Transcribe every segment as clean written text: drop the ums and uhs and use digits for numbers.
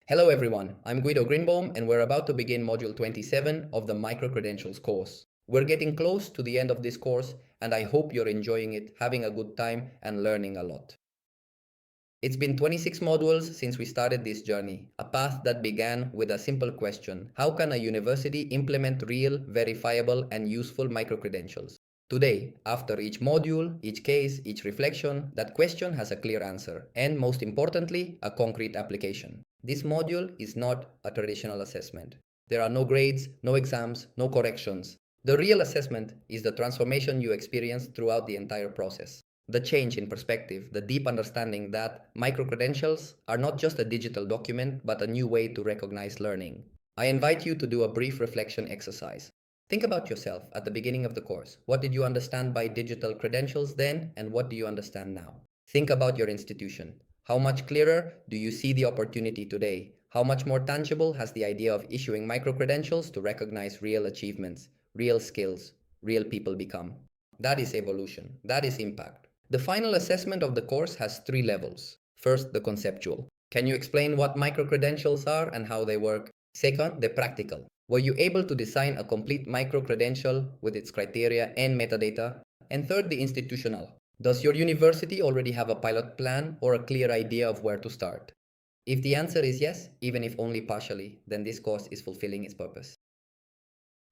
Hello everyone, I'm Guido Greenbaum and we're about to begin Module 27 of the Microcredentials course. We're getting close to the end of this course and I hope you're enjoying it, having a good time and learning a lot. It's been 26 modules since we started this journey, a path that began with a simple question: how can a university implement real, verifiable and useful microcredentials? Today, after each module, each case, each reflection, that question has a clear answer and, most importantly, a concrete application. This module is not a traditional assessment. There are no grades, no exams, no corrections. The real assessment is the transformation you experience throughout the entire process. The change in perspective, the deep understanding that microcredentials are not just a digital document but a new way to recognize learning. I invite you to do a brief reflection exercise. Think about yourself at the beginning of the course. What did you understand by digital credentials then, and what do you understand now? Think about your institution. How much clearer do you see the opportunity today? How much more tangible has the idea of issuing microcredentials to recognize real achievements, real skills, real people become? That is evolution. That is impact. The final assessment of the course has three levels. First, the conceptual. Can you explain what microcredentials are and how they work? Second, the practical. Were you able to design a complete microcredential with its criteria and metadata? And third, the institutional. Does your university already have a pilot plan or a clear idea of where to start? If the answer is yes, even if only partially, then this course is fulfilling its purpose.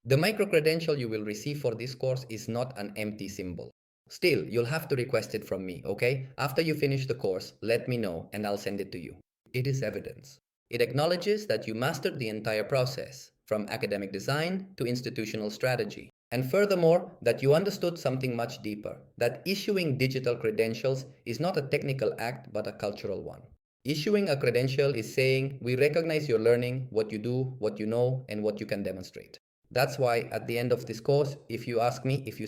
The microcredential you will receive for this course is not an empty symbol. Still, you'll have to request it from me, okay? After you finish the course, let me know and I'll send it to you. It is evidence. It acknowledges that you mastered the entire process, from academic design to institutional strategy. And furthermore, that you understood something much deeper, that issuing digital credentials is not a technical act but a cultural one. Issuing a credential is saying, we recognize your learning, what you do, what you know, and what you can demonstrate. That's why at the end of this course, if you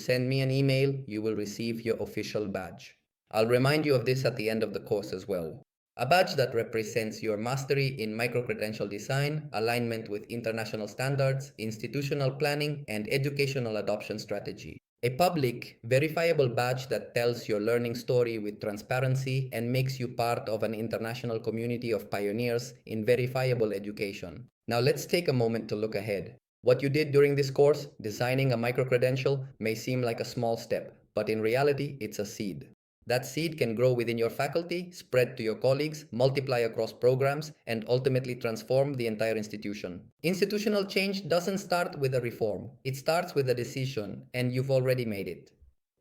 send me an email, you will receive your official badge. I'll remind you of this at the end of the course as well. A badge that represents your mastery in microcredential design, alignment with international standards, institutional planning, and educational adoption strategy. A public, verifiable badge that tells your learning story with transparency and makes you part of an international community of pioneers in verifiable education. Now let's take a moment to look ahead. What you did during this course, designing a microcredential, may seem like a small step, but in reality, it's a seed. That seed can grow within your faculty, spread to your colleagues, multiply across programs, and ultimately transform the entire institution. Institutional change doesn't start with a reform. It starts with a decision, and you've already made it.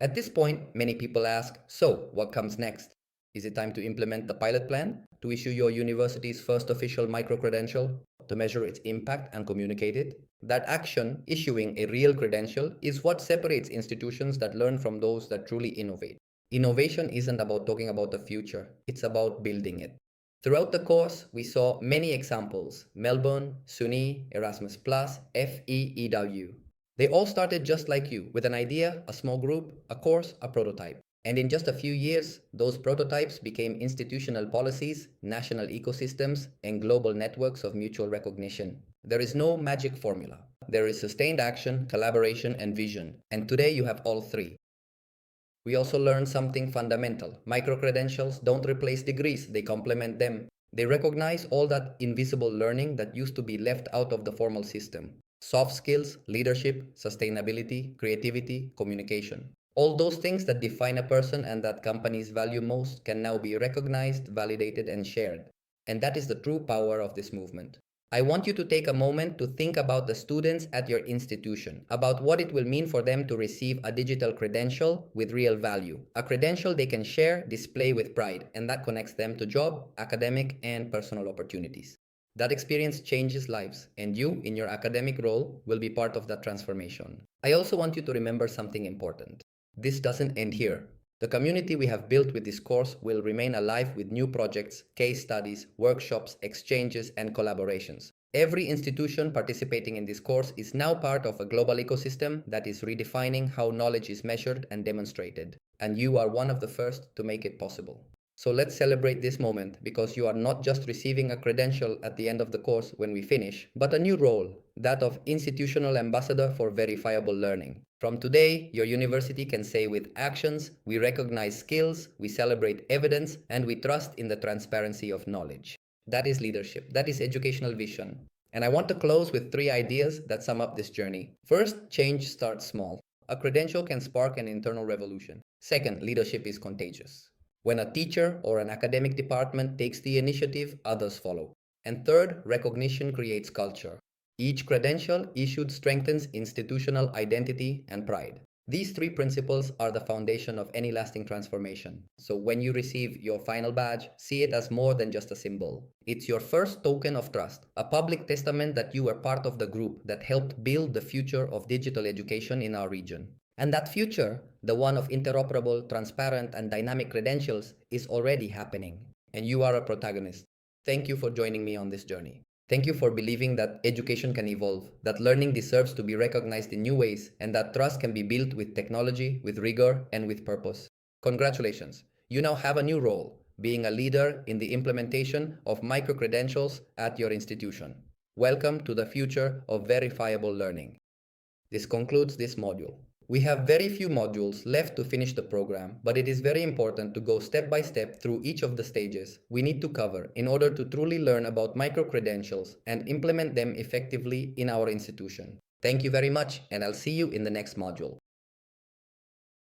At this point, many people ask, so what comes next? Is it time to implement the pilot plan? To issue your university's first official microcredential? To measure its impact and communicate it? That action, issuing a real credential, is what separates institutions that learn from those that truly innovate. Innovation isn't about talking about the future, it's about building it. Throughout the course, we saw many examples: Melbourne, SUNY, Erasmus+, FEEW. They all started just like you, with an idea, a small group, a course, a prototype. And in just a few years, those prototypes became institutional policies, national ecosystems, and global networks of mutual recognition. There is no magic formula. There is sustained action, collaboration, and vision. And today you have all three. We also learned something fundamental. Microcredentials don't replace degrees, they complement them. They recognize all that invisible learning that used to be left out of the formal system. Soft skills, leadership, sustainability, creativity, communication. All those things that define a person and that companies value most can now be recognized, validated, and shared. And that is the true power of this movement. I want you to take a moment to think about the students at your institution, about what it will mean for them to receive a digital credential with real value, a credential they can share, display with pride, and that connects them to job, academic, and personal opportunities. That experience changes lives, and you, in your academic role, will be part of that transformation. I also want you to remember something important. This doesn't end here. The community we have built with this course will remain alive with new projects, case studies, workshops, exchanges, and collaborations. Every institution participating in this course is now part of a global ecosystem that is redefining how knowledge is measured and demonstrated. And you are one of the first to make it possible. So let's celebrate this moment, because you are not just receiving a credential at the end of the course when we finish, but a new role, that of institutional ambassador for verifiable learning. From today, your university can say with actions, we recognize skills, we celebrate evidence, and we trust in the transparency of knowledge. That is leadership. That is educational vision. And I want to close with three ideas that sum up this journey. First, change starts small. A credential can spark an internal revolution. Second, leadership is contagious. When a teacher or an academic department takes the initiative, others follow. And third, recognition creates culture. Each credential issued strengthens institutional identity and pride. These three principles are the foundation of any lasting transformation. So when you receive your final badge, see it as more than just a symbol. It's your first token of trust, a public testament that you were part of the group that helped build the future of digital education in our region. And that future, the one of interoperable, transparent, and dynamic credentials, is already happening. And you are a protagonist. Thank you for joining me on this journey. Thank you for believing that education can evolve, that learning deserves to be recognized in new ways, and that trust can be built with technology, with rigor, and with purpose. Congratulations! You now have a new role, being a leader in the implementation of microcredentials at your institution. Welcome to the future of verifiable learning. This concludes this module. We have very few modules left to finish the program, but it is very important to go step by step through each of the stages we need to cover in order to truly learn about microcredentials and implement them effectively in our institution. Thank you very much, and I'll see you in the next module.